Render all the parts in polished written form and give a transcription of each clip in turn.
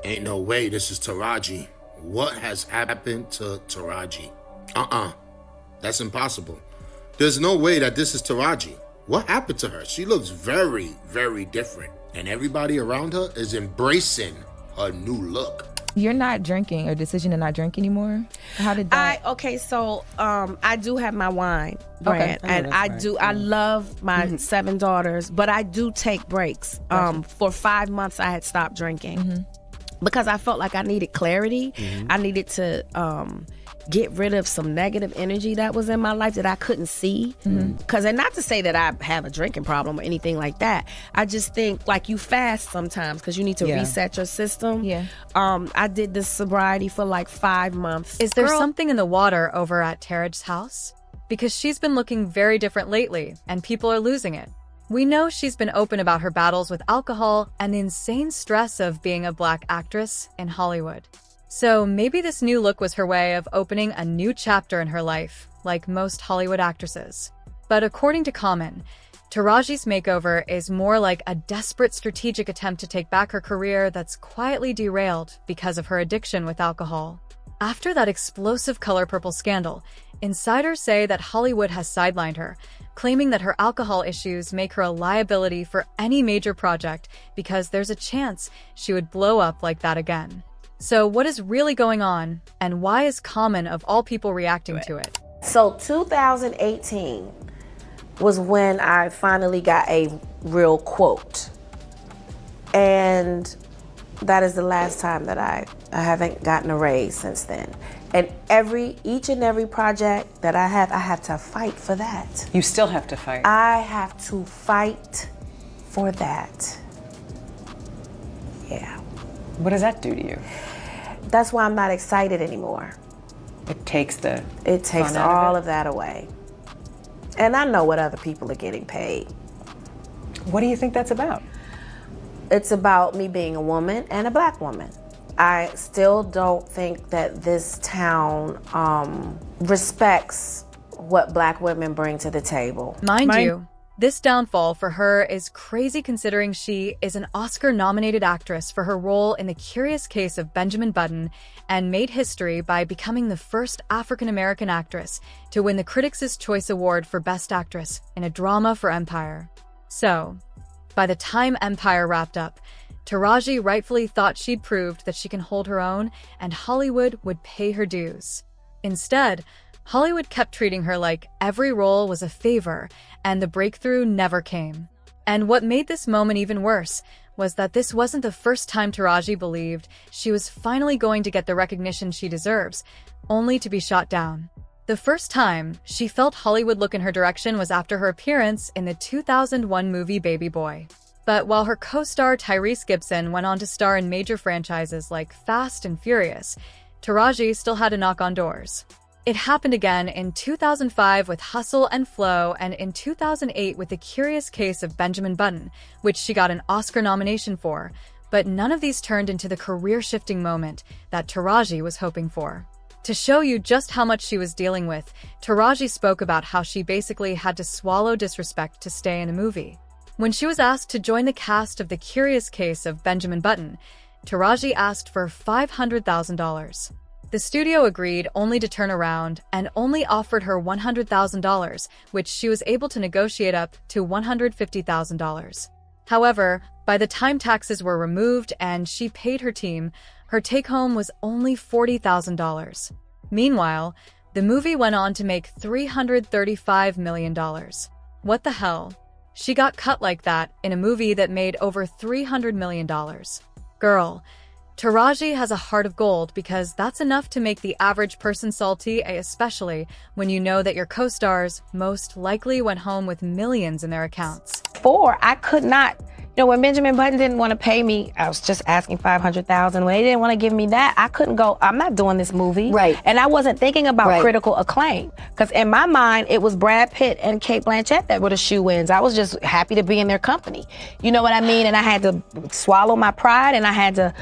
Ain't no way this is Taraji. What has happened to Taraji? That's impossible. There's no way that this is Taraji. What happened to her? She looks very, very different. And everybody around her is embracing her new look. You're not drinking, or decision to not drink anymore? How did that? I do have my wine brand, and I love my 7 daughters, but I do take breaks. For 5 months I had stopped drinking because I felt like I needed clarity. I needed to get rid of some negative energy that was in my life that I couldn't see. And not to say that I have a drinking problem or anything like that. I just think like you fast sometimes because you need to reset your system. I did this sobriety for like 5 months. Is there something in the water over at Taraji's house? Because she's been looking very different lately, and people are losing it. We know she's been open about her battles with alcohol and the insane stress of being a Black actress in Hollywood. So maybe this new look was her way of opening a new chapter in her life, like most Hollywood actresses. But according to Common, Taraji's makeover is more like a desperate strategic attempt to take back her career that's quietly derailed because of her addiction with alcohol. After that explosive Color Purple scandal, insiders say that Hollywood has sidelined her, claiming that her alcohol issues make her a liability for any major project because there's a chance she would blow up like that again. So what is really going on, and why is Common of all people reacting to it? So 2018 was when I finally got a real quote. And that is the last time that I haven't gotten a raise since then. And each and every project that I have to fight for that. You still have to fight. I have to fight for that. Yeah. What does that do to you? That's why I'm not excited anymore. It takes all of that away. And I know what other people are getting paid. What do you think that's about? It's about me being a woman and a Black woman. I still don't think that this town respects what Black women bring to the table. Mind you, this downfall for her is crazy considering she is an Oscar-nominated actress for her role in The Curious Case of Benjamin Button and made history by becoming the first African-American actress to win the Critics' Choice Award for Best Actress in a drama for Empire. So, by the time Empire wrapped up, Taraji rightfully thought she'd proved that she can hold her own and Hollywood would pay her dues. Instead, Hollywood kept treating her like every role was a favor, and the breakthrough never came. And what made this moment even worse was that this wasn't the first time Taraji believed she was finally going to get the recognition she deserves, only to be shot down. The first time she felt Hollywood look in her direction was after her appearance in the 2001 movie Baby Boy. But while her co-star Tyrese Gibson went on to star in major franchises like Fast and Furious, Taraji still had to knock on doors. It happened again in 2005 with Hustle and Flow, and in 2008 with The Curious Case of Benjamin Button, which she got an Oscar nomination for, but none of these turned into the career-shifting moment that Taraji was hoping for. To show you just how much she was dealing with, Taraji spoke about how she basically had to swallow disrespect to stay in a movie. When she was asked to join the cast of The Curious Case of Benjamin Button, Taraji asked for $500,000. The studio agreed only to turn around and only offered her $100,000, which she was able to negotiate up to $150,000. However, by the time taxes were removed and she paid her team, her take-home was only $40,000. Meanwhile, the movie went on to make $335 million. What the hell? She got cut like that in a movie that made over $300 million. Girl, Taraji has a heart of gold because that's enough to make the average person salty, especially when you know that your co-stars most likely went home with millions in their accounts. I could not, when Benjamin Button didn't want to pay me, I was just asking $500,000. When they didn't want to give me that, I couldn't go, I'm not doing this movie. Right. And I wasn't thinking about critical acclaim. Because in my mind, it was Brad Pitt and Cate Blanchett that were the shoe-ins. I was just happy to be in their company. You know what I mean? And I had to swallow my pride, and I had to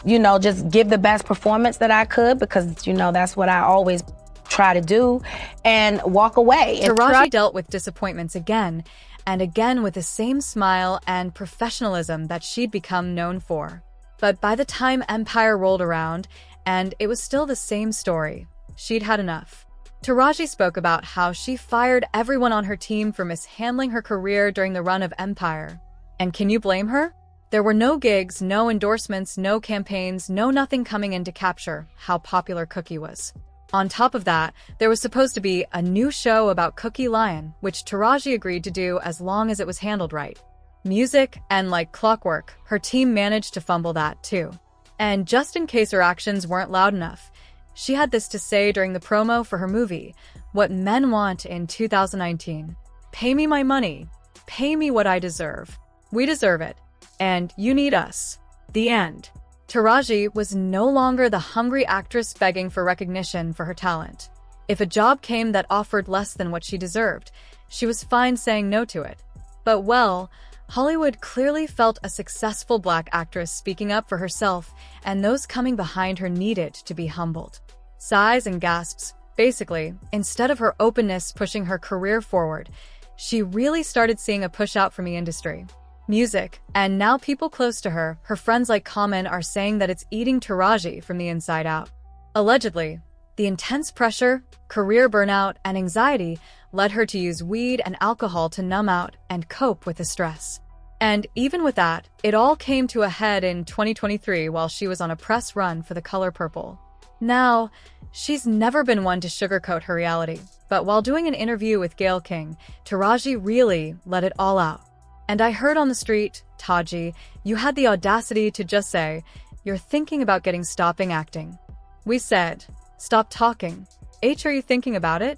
just give the best performance that I could because, that's what I always try to do, and walk away. Taraji dealt with disappointments again and again with the same smile and professionalism that she'd become known for. But by the time Empire rolled around, and it was still the same story, she'd had enough. Taraji spoke about how she fired everyone on her team for mishandling her career during the run of Empire. And can you blame her? There were no gigs, no endorsements, no campaigns, no nothing coming in to capture how popular Cookie was. On top of that, there was supposed to be a new show about Cookie Lion, which Taraji agreed to do as long as it was handled right. Music, and like clockwork, her team managed to fumble that too. And just in case her actions weren't loud enough, she had this to say during the promo for her movie, What Men Want in 2019. Pay me my money. Pay me what I deserve. We deserve it. And you need us. The end. Taraji was no longer the hungry actress begging for recognition for her talent. If a job came that offered less than what she deserved, she was fine saying no to it. But well, Hollywood clearly felt a successful Black actress speaking up for herself, and those coming behind her needed to be humbled. Sighs and gasps. Basically, instead of her openness pushing her career forward, she really started seeing a push out from the industry. Music, and now people close to her, her friends like Common, are saying that it's eating Taraji from the inside out. Allegedly, the intense pressure, career burnout, and anxiety led her to use weed and alcohol to numb out and cope with the stress. And even with that, it all came to a head in 2023 while she was on a press run for The Color Purple. Now, she's never been one to sugarcoat her reality, but while doing an interview with Gayle King, Taraji really let it all out. And I heard on the street, Taji, you had the audacity to just say, you're thinking about stopping acting. We said, stop talking. H, are you thinking about it?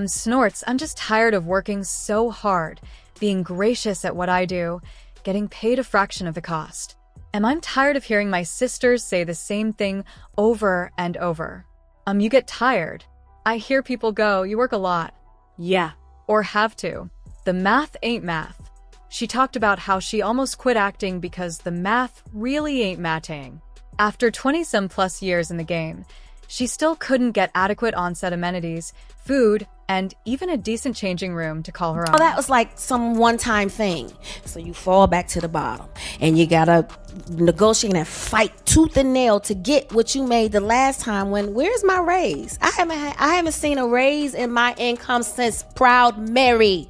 Snorts, I'm just tired of working so hard, being gracious at what I do, getting paid a fraction of the cost. And I'm tired of hearing my sisters say the same thing over and over. You get tired. I hear people go, you work a lot. Yeah, or have to. The math ain't math. She talked about how she almost quit acting because the math really ain't matting. After 20-some plus years in the game, she still couldn't get adequate on-set amenities, food, and even a decent changing room to call her own. Oh, that was like some one-time thing. So you fall back to the bottom, and you gotta negotiate and fight tooth and nail to get what you made the last time. Where's my raise? I haven't seen a raise in my income since Proud Mary.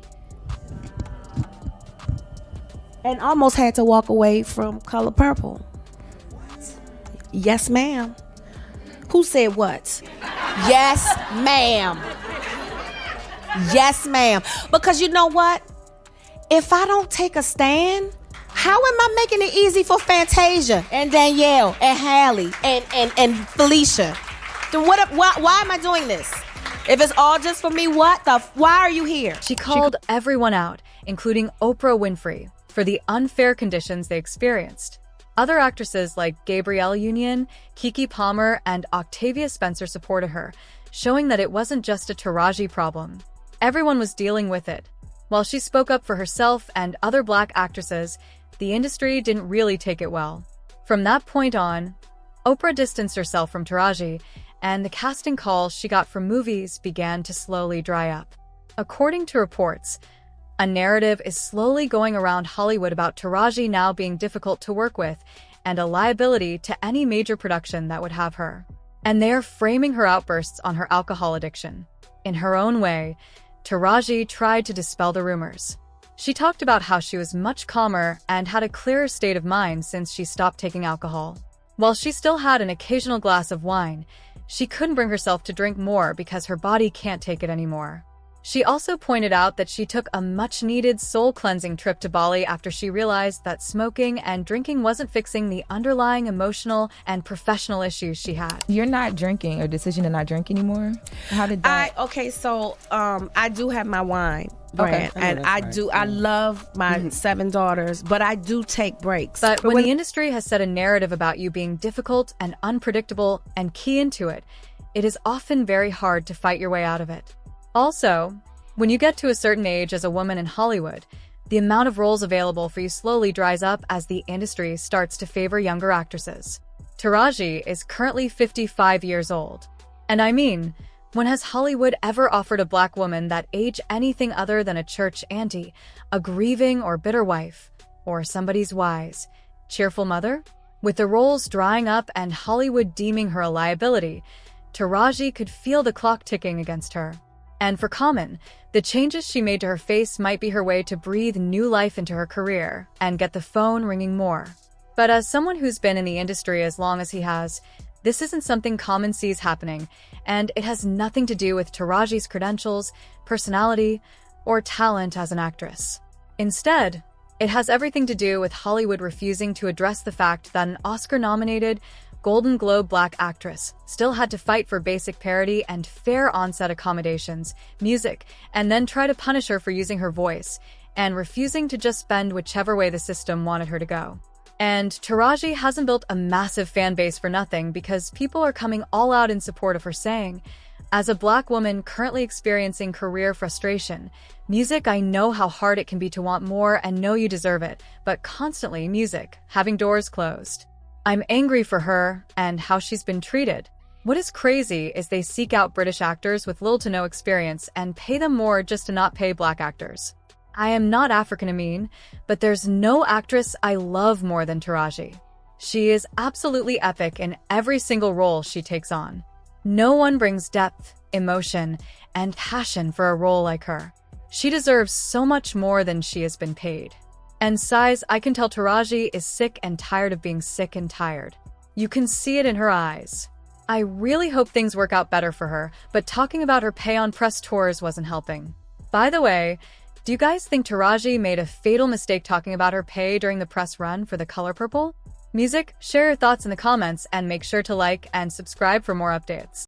And almost had to walk away from Color Purple. What? Yes, ma'am. Who said what? Yes, ma'am. Yes, ma'am. Because you know what? If I don't take a stand, how am I making it easy for Fantasia and Danielle and Hallie and Felicia? Then why am I doing this? If it's all just for me, why are you here? She called everyone out, including Oprah Winfrey, for the unfair conditions they experienced. Other actresses like Gabrielle Union, Keke Palmer, and Octavia Spencer supported her, showing that it wasn't just a Taraji problem. Everyone was dealing with it. While she spoke up for herself and other Black actresses, the industry didn't really take it well. From that point on, Oprah distanced herself from Taraji, and the casting calls she got from movies began to slowly dry up. According to reports, a narrative is slowly going around Hollywood about Taraji now being difficult to work with and a liability to any major production that would have her. And they are framing her outbursts on her alcohol addiction. In her own way, Taraji tried to dispel the rumors. She talked about how she was much calmer and had a clearer state of mind since she stopped taking alcohol. While she still had an occasional glass of wine, she couldn't bring herself to drink more because her body can't take it anymore. She also pointed out that she took a much-needed soul-cleansing trip to Bali after she realized that smoking and drinking wasn't fixing the underlying emotional and professional issues she had. You're not drinking, or decision to not drink anymore? How did that? I do have my wine brand, and I love my 7 daughters, but I do take breaks. But when the industry has set a narrative about you being difficult and unpredictable and key into it, it is often very hard to fight your way out of it. Also, when you get to a certain age as a woman in Hollywood, the amount of roles available for you slowly dries up as the industry starts to favor younger actresses. Taraji is currently 55 years old. And I mean, when has Hollywood ever offered a Black woman that age anything other than a church auntie, a grieving or bitter wife, or somebody's wise, cheerful mother? With the roles drying up and Hollywood deeming her a liability, Taraji could feel the clock ticking against her. And for Common, the changes she made to her face might be her way to breathe new life into her career and get the phone ringing more. But as someone who's been in the industry as long as he has, this isn't something Common sees happening, and it has nothing to do with Taraji's credentials, personality, or talent as an actress. Instead, it has everything to do with Hollywood refusing to address the fact that an Oscar-nominated, Golden Globe Black actress still had to fight for basic parity and fair on-set accommodations, music, and then try to punish her for using her voice, and refusing to just bend whichever way the system wanted her to go. And Taraji hasn't built a massive fan base for nothing, because people are coming all out in support of her, saying, "As a Black woman currently experiencing career frustration, music, I know how hard it can be to want more and know you deserve it, but constantly music, having doors closed. I'm angry for her and how she's been treated." What is crazy is they seek out British actors with little to no experience and pay them more just to not pay Black actors. I am not African-American, but there's no actress I love more than Taraji. She is absolutely epic in every single role she takes on. No one brings depth, emotion, and passion for a role like her. She deserves so much more than she has been paid. And sighs, I can tell Taraji is sick and tired of being sick and tired. You can see it in her eyes. I really hope things work out better for her, but talking about her pay on press tours wasn't helping. By the way, do you guys think Taraji made a fatal mistake talking about her pay during the press run for The Color Purple? Music, share your thoughts in the comments and make sure to like and subscribe for more updates.